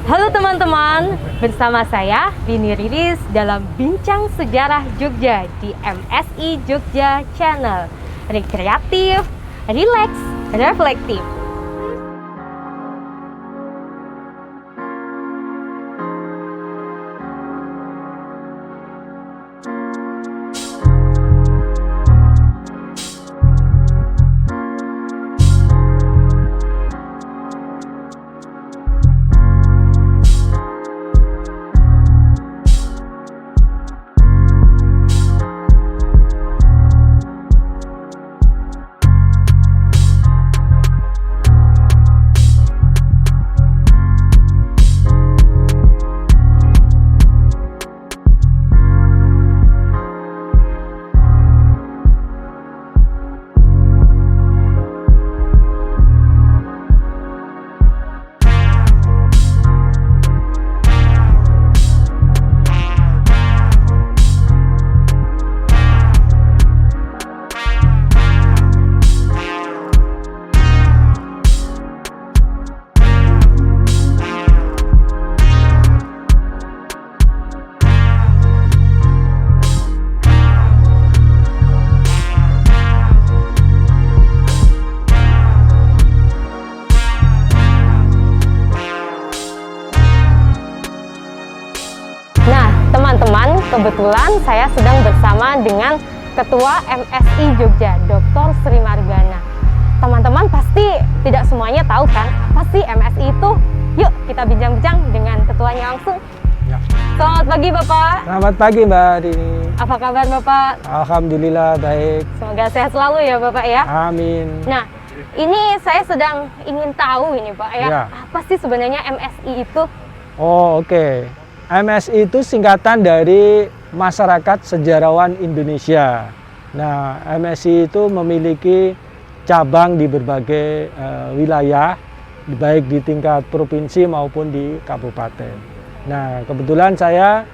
Halo teman-teman, bersama saya Rini Riris dalam Bincang Sejarah Jogja di MSI Jogja Channel. Rekreatif, rileks, reflektif. Teman-teman, kebetulan saya sedang bersama dengan Ketua MSI Jogja, Dr. Sri Margana. Teman-teman pasti tidak semuanya tahu kan, apa sih MSI itu? Yuk kita bincang-bincang dengan ketuanya langsung. Ya. Selamat pagi Bapak. Selamat pagi Mbak Rini. Apa kabar Bapak? Alhamdulillah baik. Semoga sehat selalu ya Bapak ya. Amin. Nah, ini saya sedang ingin tahu ini Pak ya, apa sih sebenarnya MSI itu? Oh oke. MSI itu singkatan dari Masyarakat Sejarawan Indonesia. Nah, MSI itu memiliki cabang di berbagai wilayah, baik di tingkat provinsi maupun di kabupaten. Nah, kebetulan saya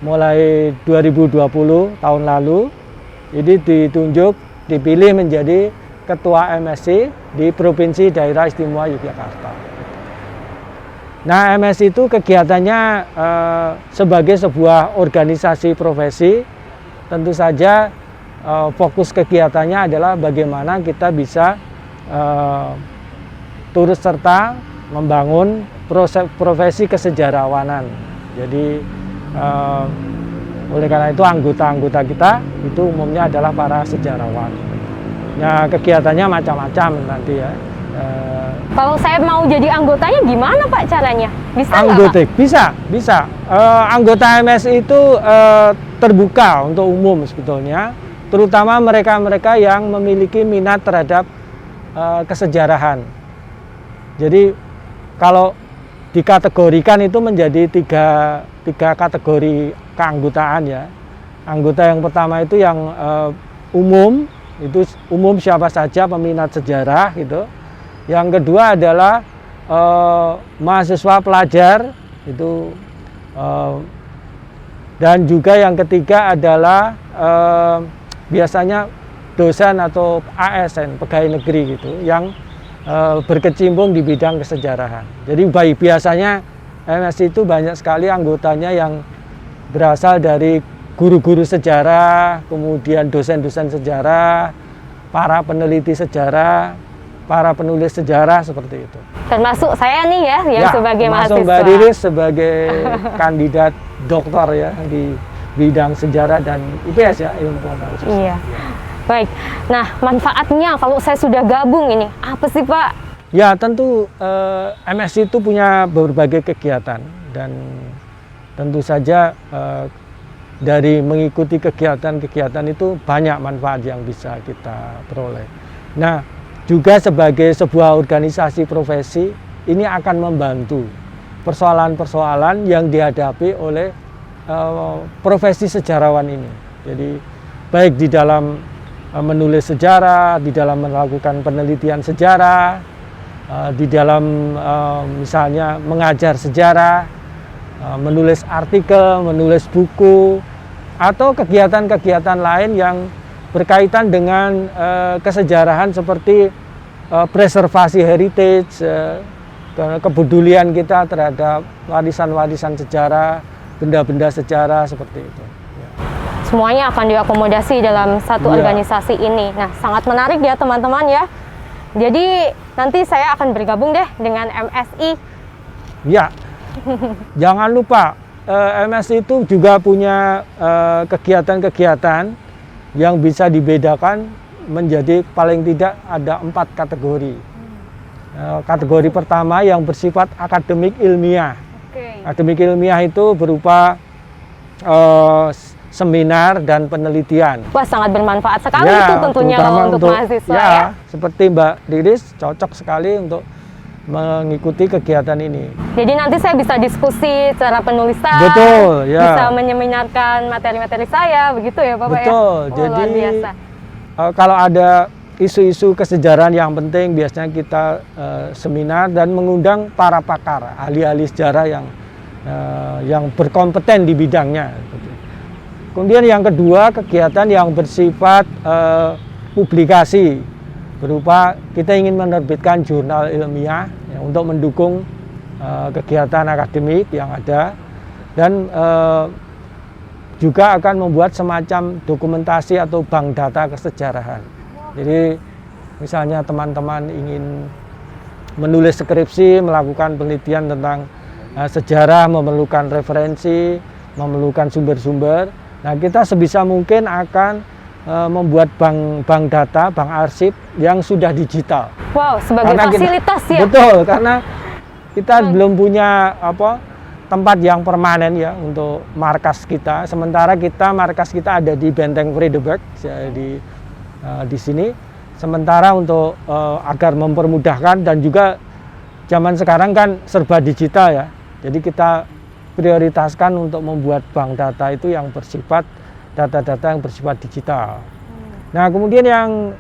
mulai 2020 tahun lalu, ini dipilih menjadi Ketua MSI di Provinsi Daerah Istimewa Yogyakarta. Nah, MSI itu kegiatannya sebagai sebuah organisasi profesi, tentu saja fokus kegiatannya adalah bagaimana kita bisa turut serta membangun profesi kesejarawanan. Jadi oleh karena itu anggota-anggota kita itu umumnya adalah para sejarawan. Nah, kegiatannya macam-macam nanti ya. Kalau saya mau jadi anggotanya gimana Pak caranya? Bisa anggota? Nggak, Pak? Bisa. Anggota MSI itu terbuka untuk umum sebetulnya, terutama mereka-mereka yang memiliki minat terhadap kesejarahan. Jadi kalau dikategorikan itu menjadi tiga kategori keanggotaan ya. Anggota yang pertama itu yang umum, itu umum siapa saja peminat sejarah gitu. Yang kedua adalah mahasiswa pelajar itu, dan juga yang ketiga adalah biasanya dosen atau ASN pegawai negeri gitu yang berkecimpung di bidang kesejarahan. Jadi biasanya MSI itu banyak sekali anggotanya yang berasal dari guru-guru sejarah, kemudian dosen-dosen sejarah, para peneliti sejarah, para penulis sejarah seperti itu. Termasuk saya nih ya, yang sebagai mahasiswa. Mbak Riris sebagai kandidat doktor ya di bidang sejarah dan IPS ya, ilmu pengetahuan sosial. Iya. Baik. Nah, manfaatnya kalau saya sudah gabung ini apa sih Pak? Ya tentu MSI itu punya berbagai kegiatan dan tentu saja dari mengikuti kegiatan-kegiatan itu banyak manfaat yang bisa kita peroleh. Nah, juga sebagai sebuah organisasi profesi, ini akan membantu persoalan-persoalan yang dihadapi oleh profesi sejarawan ini. Jadi baik di dalam menulis sejarah, di dalam melakukan penelitian sejarah, di dalam misalnya mengajar sejarah, menulis artikel, menulis buku, atau kegiatan-kegiatan lain yang berkaitan dengan kesejarahan seperti preservasi heritage, kepedulian kita terhadap warisan-warisan sejarah, benda-benda sejarah seperti itu. Ya. Semuanya akan diakomodasi dalam satu organisasi ini. Nah, sangat menarik ya teman-teman ya. Jadi nanti saya akan bergabung deh dengan MSI. Ya, jangan lupa MSI itu juga punya kegiatan-kegiatan yang bisa dibedakan menjadi paling tidak ada 4 kategori. Kategori pertama yang bersifat akademik ilmiah. Akademik ilmiah itu berupa seminar dan penelitian. Wah, sangat bermanfaat sekali itu tentunya untuk mahasiswa ya. Seperti Mbak Riris cocok sekali untuk mengikuti kegiatan ini. Jadi nanti saya bisa diskusi cara penulisan, betul, ya. Bisa menyeminarkan materi-materi saya, begitu ya Bapak betul. Ya? Jadi luar biasa. Kalau ada isu-isu kesejarahan yang penting, biasanya kita seminar dan mengundang para pakar, ahli-ahli sejarah yang berkompeten di bidangnya. Kemudian yang kedua, kegiatan yang bersifat publikasi, berupa kita ingin menerbitkan jurnal ilmiah ya, untuk mendukung kegiatan akademik yang ada, dan juga akan membuat semacam dokumentasi atau bank data kesejarahan. Jadi misalnya teman-teman ingin menulis skripsi, melakukan penelitian tentang sejarah, memerlukan referensi, memerlukan sumber-sumber. Nah, kita sebisa mungkin akan membuat bank data, bank arsip yang sudah digital. Wow, sebagai fasilitas ya. Betul, karena kita belum punya tempat yang permanen ya untuk markas kita. Sementara markas kita ada di Benteng Vredenburg di sini. Sementara untuk agar mempermudahkan, dan juga zaman sekarang kan serba digital ya. Jadi kita prioritaskan untuk membuat bank data itu yang bersifat data-data yang bersifat digital. Nah, kemudian yang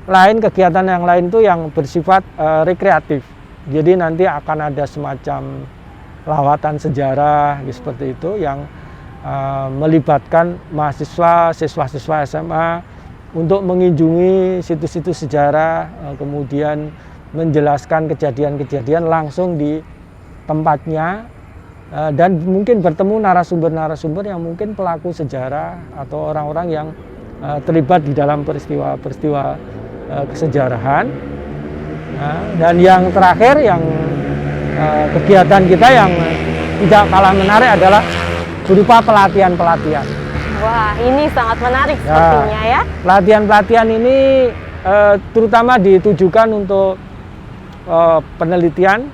lain, kegiatan yang lain itu yang bersifat rekreatif. Jadi nanti akan ada semacam lawatan sejarah seperti itu yang melibatkan mahasiswa, siswa-siswa SMA untuk mengunjungi situs-situs sejarah, kemudian menjelaskan kejadian-kejadian langsung di tempatnya, dan mungkin bertemu narasumber-narasumber yang mungkin pelaku sejarah atau orang-orang yang terlibat di dalam peristiwa-peristiwa kesejarahan. Dan yang terakhir, yang kegiatan kita yang tidak kalah menarik adalah berupa pelatihan-pelatihan. Wah, ini sangat menarik sepertinya ya. Pelatihan-pelatihan ini terutama ditujukan untuk penelitian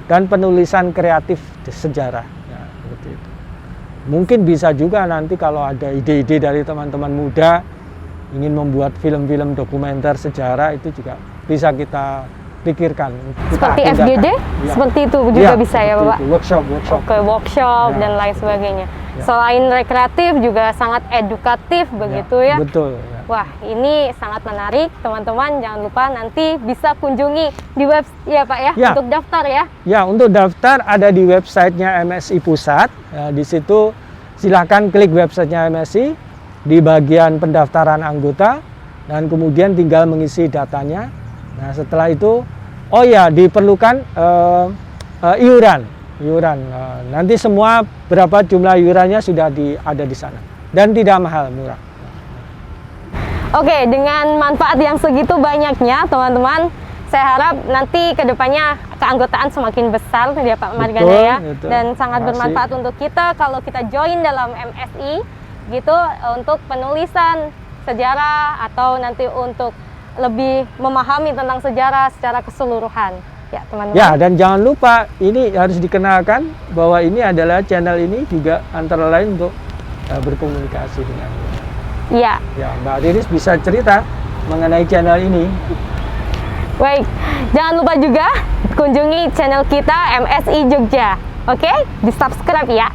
dan penulisan kreatif sejarah. Ya, seperti itu. Mungkin bisa juga nanti kalau ada ide-ide dari teman-teman muda ingin membuat film-film dokumenter sejarah, itu juga bisa kita pikirkan. Seperti FGD, ya. Seperti itu juga bisa ya Bapak? Workshop. Oke, workshop dan lain sebagainya. Ya. Selain rekreatif juga sangat edukatif begitu ya? Betul. Ya. Wah, ini sangat menarik teman-teman. Jangan lupa nanti bisa kunjungi di web ya Pak ya, untuk daftar ya. Ya, untuk daftar ada di websitenya MSI Pusat. Ya, di situ silakan klik websitenya MSI di bagian pendaftaran anggota, dan kemudian tinggal mengisi datanya. Nah, setelah itu, diperlukan iuran. Nanti semua berapa jumlah iurannya sudah ada di sana, dan tidak mahal, murah. Oke, dengan manfaat yang segitu banyaknya teman-teman, saya harap nanti kedepannya keanggotaan semakin besar ya Pak Margana ya, dan sangat bermanfaat untuk kita kalau kita join dalam MSI gitu, untuk penulisan sejarah atau nanti untuk lebih memahami tentang sejarah secara keseluruhan ya teman-teman. Ya, dan jangan lupa ini harus dikenalkan bahwa ini adalah channel ini juga antara lain untuk berkomunikasi dengan. Ya, Mbak Riris bisa cerita mengenai channel ini. Baik, jangan lupa juga kunjungi channel kita MSI Jogja. Oke, di subscribe ya.